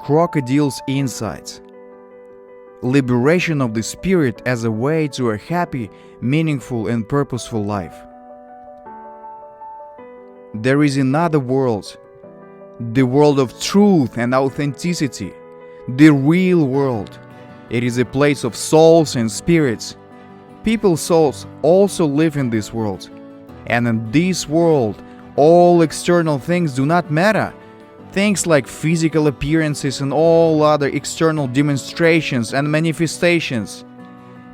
Crocodile's insights. Liberation of the spirit as a way to a happy, meaningful and purposeful life. There is another world, the world of truth and authenticity, the real world. It is a place of souls and spirits. People's souls also live in this world, and in this world all external things do not matter. Things like physical appearances and all other external demonstrations and manifestations.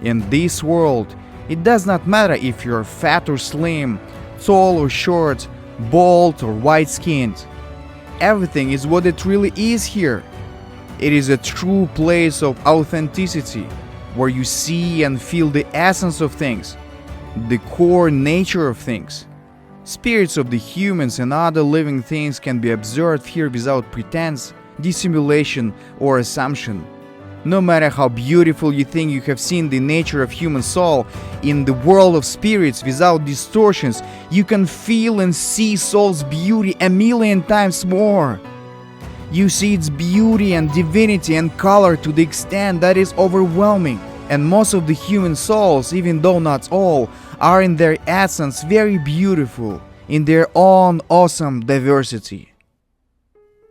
In this world, it does not matter if you're fat or slim, tall or short, bald or white-skinned. Everything is what it really is here. It is a true place of authenticity, where you see and feel the essence of things, the core nature of things. Spirits of the humans and other living things can be observed here without pretense, dissimulation, or assumption. No matter how beautiful you think you have seen the nature of human soul, in the world of spirits without distortions, you can feel and see soul's beauty a million times more. You see its beauty and divinity and color to the extent that is overwhelming. And most of the human souls, even though not all, are in their essence very beautiful, in their own awesome diversity.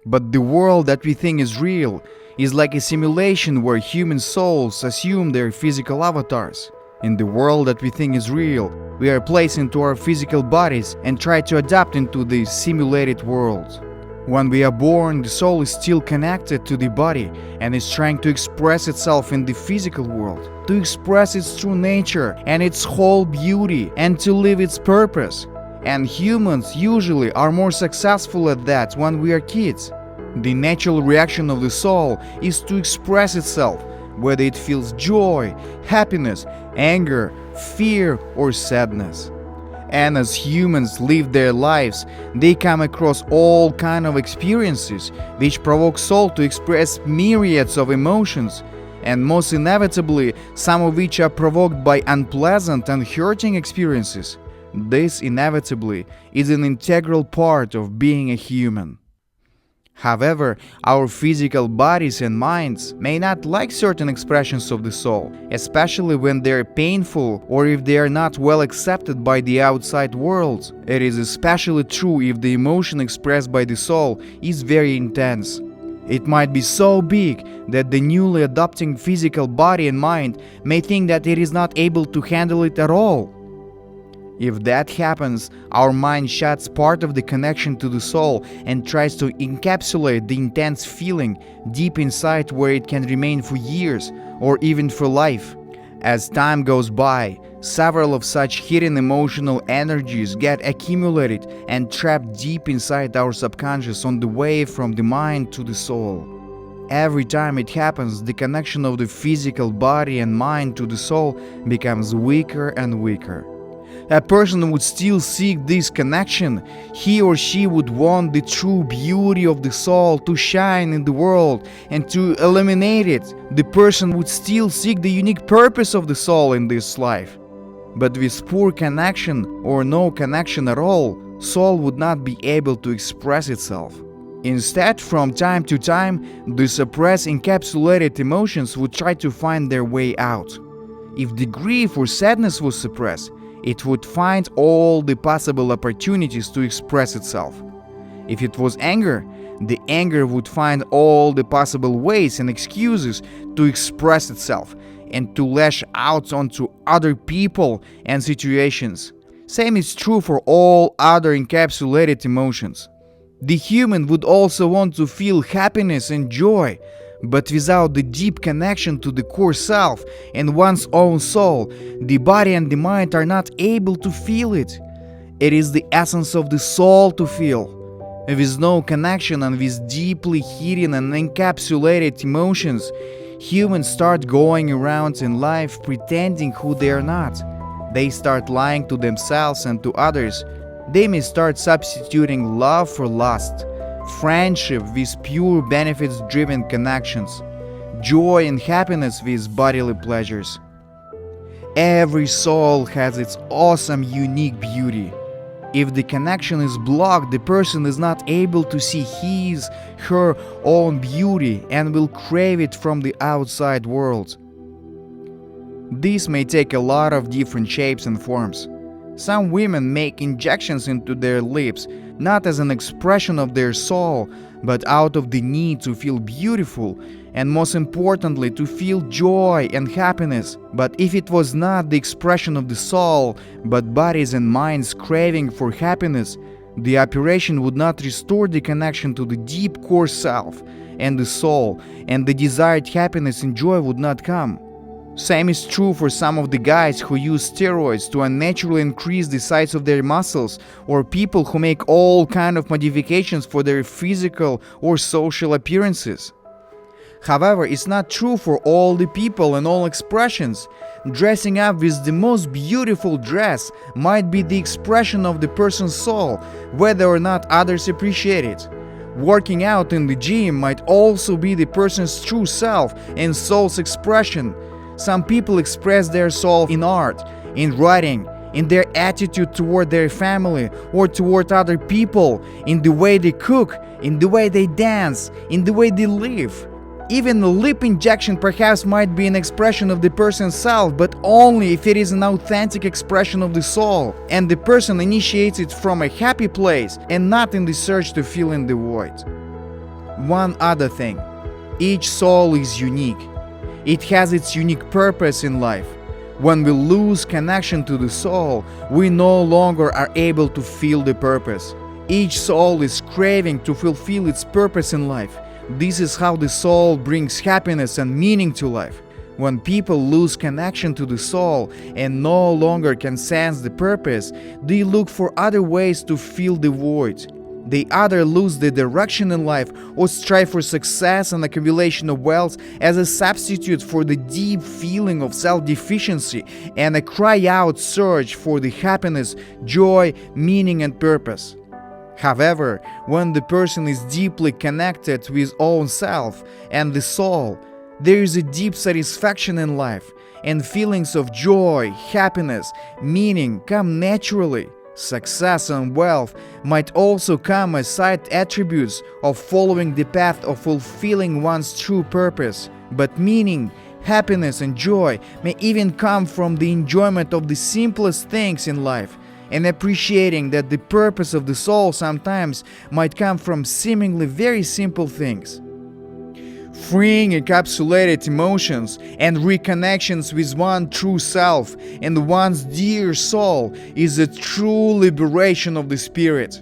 But the world that we think is real is like a simulation where human souls assume their physical avatars. In the world that we think is real, we are placed into our physical bodies and try to adapt into the simulated world. When we are born, the soul is still connected to the body and is trying to express itself in the physical world, to express its true nature and its whole beauty, and to live its purpose. And humans usually are more successful at that when we are kids. The natural reaction of the soul is to express itself, whether it feels joy, happiness, anger, fear, or sadness. And as humans live their lives, they come across all kinds of experiences which provoke soul to express myriads of emotions, and most inevitably, some of which are provoked by unpleasant and hurting experiences. This inevitably is an integral part of being a human. However, our physical bodies and minds may not like certain expressions of the soul, especially when they're painful or if they are not well accepted by the outside world. It is especially true if the emotion expressed by the soul is very intense. It might be so big that the newly adopting physical body and mind may think that it is not able to handle it at all. If that happens, our mind shuts part of the connection to the soul and tries to encapsulate the intense feeling deep inside where it can remain for years or even for life. As time goes by, several of such hidden emotional energies get accumulated and trapped deep inside our subconscious on the way from the mind to the soul. Every time it happens, the connection of the physical body and mind to the soul becomes weaker and weaker. A person would still seek this connection. He or she would want the true beauty of the soul to shine in the world and to illuminate it. The person would still seek the unique purpose of the soul in this life. But with poor connection or no connection at all, soul would not be able to express itself. Instead, from time to time, the suppressed encapsulated emotions would try to find their way out. If the grief or sadness was suppressed, it would find all the possible opportunities to express itself. If it was anger, the anger would find all the possible ways and excuses to express itself and to lash out onto other people and situations. Same is true for all other encapsulated emotions. The human would also want to feel happiness and joy, but without the deep connection to the core self and one's own soul, the body and the mind are not able to feel it. It is the essence of the soul to feel. With no connection and with deeply hidden and encapsulated emotions, humans start going around in life pretending who they are not. They start lying to themselves and to others. They may start substituting love for lust, friendship with pure benefits-driven connections, joy and happiness with bodily pleasures. Every soul has its awesome, unique beauty. If the connection is blocked, the person is not able to see his, her own beauty and will crave it from the outside world. This may take a lot of different shapes and forms. Some women make injections into their lips, not as an expression of their soul, but out of the need to feel beautiful, and most importantly, to feel joy and happiness. But if it was not the expression of the soul, but bodies and minds craving for happiness, the operation would not restore the connection to the deep core self and the soul, and the desired happiness and joy would not come. Same is true for some of the guys who use steroids to unnaturally increase the size of their muscles, or people who make all kind of modifications for their physical or social appearances. However, it's not true for all the people and all expressions. Dressing up with the most beautiful dress might be the expression of the person's soul, whether or not others appreciate it. Working out in the gym might also be the person's true self and soul's expression. Some people express their soul in art, in writing, in their attitude toward their family or toward other people, in the way they cook, in the way they dance, in the way they live. Even a lip injection perhaps might be an expression of the person's self, but only if it is an authentic expression of the soul, and the person initiates it from a happy place and not in the search to fill in the void. One other thing, each soul is unique. It has its unique purpose in life. When we lose connection to the soul, we no longer are able to feel the purpose. Each soul is craving to fulfill its purpose in life. This is how the soul brings happiness and meaning to life. When people lose connection to the soul and no longer can sense the purpose, they look for other ways to fill the void. They either lose the direction in life or strive for success and accumulation of wealth as a substitute for the deep feeling of self-deficiency and a cry-out search for the happiness, joy, meaning and purpose. However, when the person is deeply connected with own self and the soul, there is a deep satisfaction in life, and feelings of joy, happiness, meaning come naturally. Success and wealth might also come as side attributes of following the path of fulfilling one's true purpose, but meaning, happiness and joy may even come from the enjoyment of the simplest things in life, and appreciating that the purpose of the soul sometimes might come from seemingly very simple things. Freeing encapsulated emotions and reconnections with one true self and one's dear soul is a true liberation of the spirit.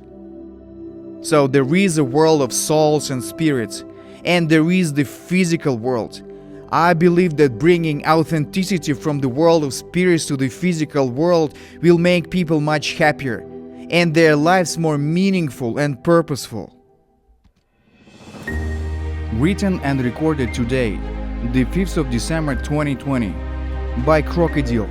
So there is a world of souls and spirits, and there is the physical world. I believe that bringing authenticity from the world of spirits to the physical world will make people much happier, and their lives more meaningful and purposeful. Written and recorded today, the 5th of December 2020, by Croc Edil.